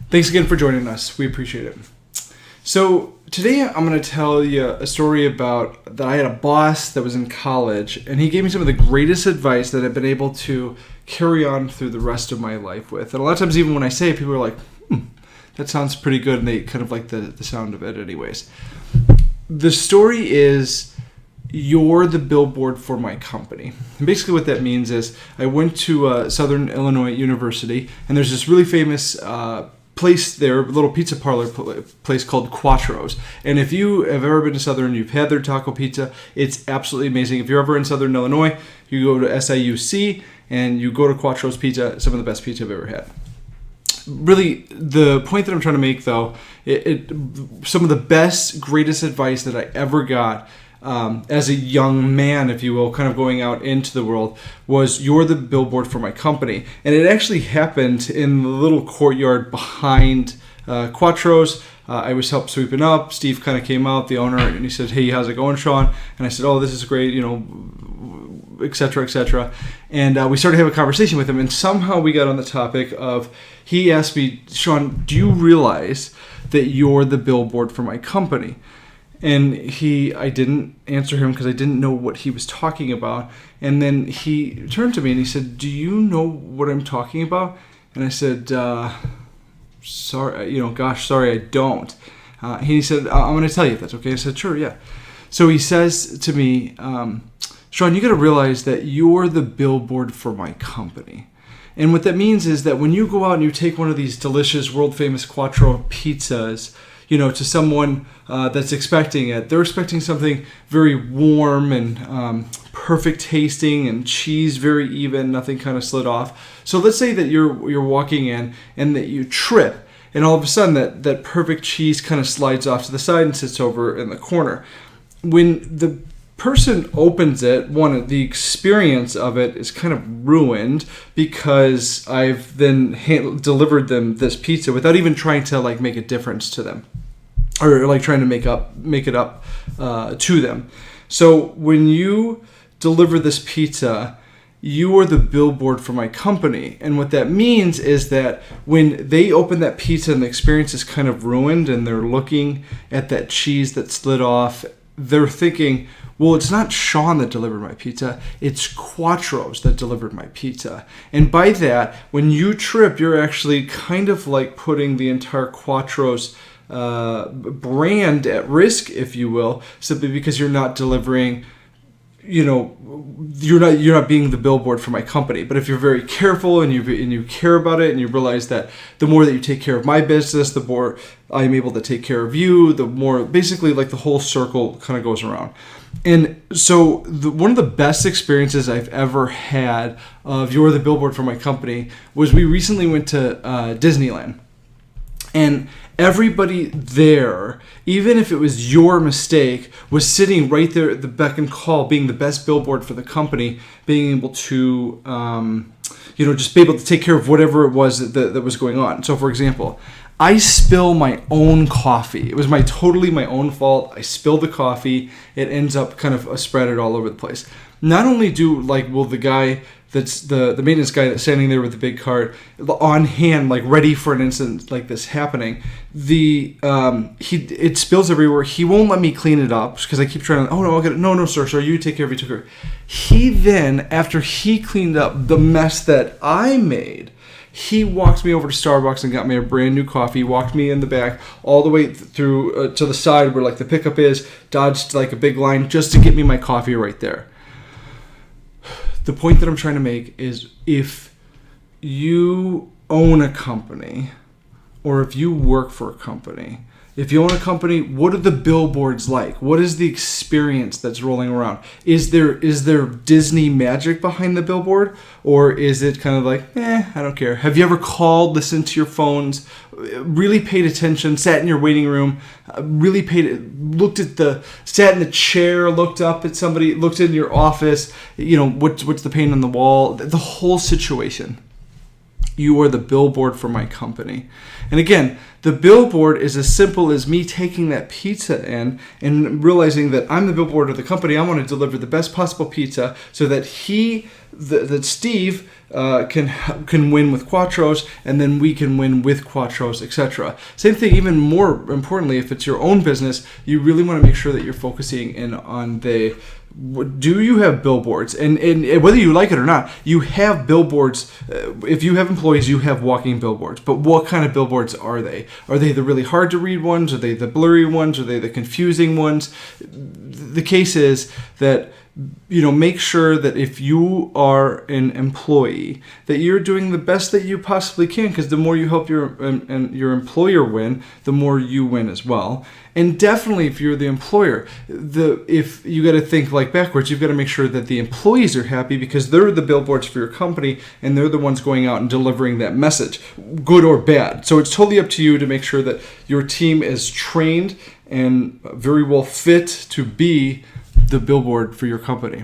Thanks again for joining us. We appreciate it. So today I'm going to tell you a story about that I had a boss that was in college, and he gave me some of the greatest advice that I've been able to carry on through the rest of my life with. And a lot of times even when I say it, people are like, that sounds pretty good, and they kind of like the sound of it anyways. The story is, you're the billboard for my company. And basically what that means is I went to Southern Illinois University, and there's this really famous place there, a little pizza parlor place called Quattro's. And if you have ever been to Southern, you've had their taco pizza, it's absolutely amazing. If you're ever in Southern Illinois, you go to SIUC and you go to Quattro's Pizza, some of the best pizza I've ever had. Really, the point that I'm trying to make, though, some of the best, greatest advice that I ever got as a young man, if you will, kind of going out into the world, was you're the billboard for my company. And it actually happened in the little courtyard behind Quattro's. I was helped sweeping up. Steve kind of came out, the owner, and he said, "Hey, how's it going, Sean?" And I said, "Oh, this is great, et cetera, et cetera." And we started having a conversation with him, and somehow we got on the topic of, he asked me, "Sean, do you realize that you're the billboard for my company?" And I didn't answer him because I didn't know what he was talking about. And then he turned to me and he said, "Do you know what I'm talking about?" And I said, sorry, I don't. He said, "I'm going to tell you if that's okay." I said, "Sure, yeah." So he says to me, "Sean, you got to realize that you're the billboard for my company." And what that means is that when you go out and you take one of these delicious, world-famous Quattro pizzas, to someone that's expecting it, they're expecting something very warm and perfect tasting, and cheese very even, nothing kind of slid off. So let's say that you're walking in and that you trip, and all of a sudden that perfect cheese kind of slides off to the side and sits over in the corner. When the person opens it, the experience of it is kind of ruined because I've then delivered them this pizza without even trying to make a difference to them, or trying to make it up to them. So when you deliver this pizza, you are the billboard for my company. And what that means is that when they open that pizza and the experience is kind of ruined and they're looking at that cheese that slid off, they're thinking, well, it's not Sean that delivered my pizza, it's Quattro's that delivered my pizza. And by that, when you trip, you're actually kind of like putting the entire Quattro's brand at risk, if you will, simply because you're not delivering, you're not being the billboard for my company. But if you're very careful and you care about it, and you realize that the more that you take care of my business, the more I'm able to take care of you, the more basically the whole circle kind of goes around. And so one of the best experiences I've ever had of you're the billboard for my company was we recently went to Disneyland. And everybody there, even if it was your mistake, was sitting right there at the beck and call, being the best billboard for the company, being able to, just be able to take care of whatever it was that was going on. So, for example, I spill my own coffee. It was totally my own fault. I spilled the coffee. It ends up kind of spread all over the place. Not only will the guy that's the maintenance guy that's standing there with the big cart on hand, ready for an incident like this happening, it spills everywhere. He won't let me clean it up because I keep trying to, "Oh no, I'll get it. No, sir, you take care of it. He then, after he cleaned up the mess that I made, he walked me over to Starbucks and got me a brand new coffee, walked me in the back all the way through to the side where the pickup is, dodged a big line just to get me my coffee right there. The point that I'm trying to make is, if you own a company, or if you work for a company, if you own a company, what are the billboards like? What is the experience that's rolling around? Is there Disney magic behind the billboard? Or is it kind of I don't care? Have you ever called, listened to your phones, really paid attention, sat in your waiting room, sat in the chair, looked up at somebody, looked in your office, what's the paint on the wall, the whole situation? You are the billboard for my company. And again, the billboard is as simple as me taking that pizza in and realizing that I'm the billboard of the company. I want to deliver the best possible pizza so that Steve can win with Quattros, and then we can win with Quattros, etc. Same thing, even more importantly, if it's your own business, you really want to make sure that you're focusing in on do you have billboards? And whether you like it or not, you have billboards. If you have employees, you have walking billboards. But what kind of billboards are they? Are they the really hard to read ones? Are they the blurry ones? Are they the confusing ones? The case is that, make sure that if you are an employee, that you're doing the best that you possibly can, because the more you help your employer win, the more you win as well. And definitely, if you're the employer, if you got to think like backwards, you've got to make sure that the employees are happy, because they're the billboards for your company, and they're the ones going out and delivering that message, good or bad. So it's totally up to you to make sure that your team is trained and very well fit to be the billboard for your company.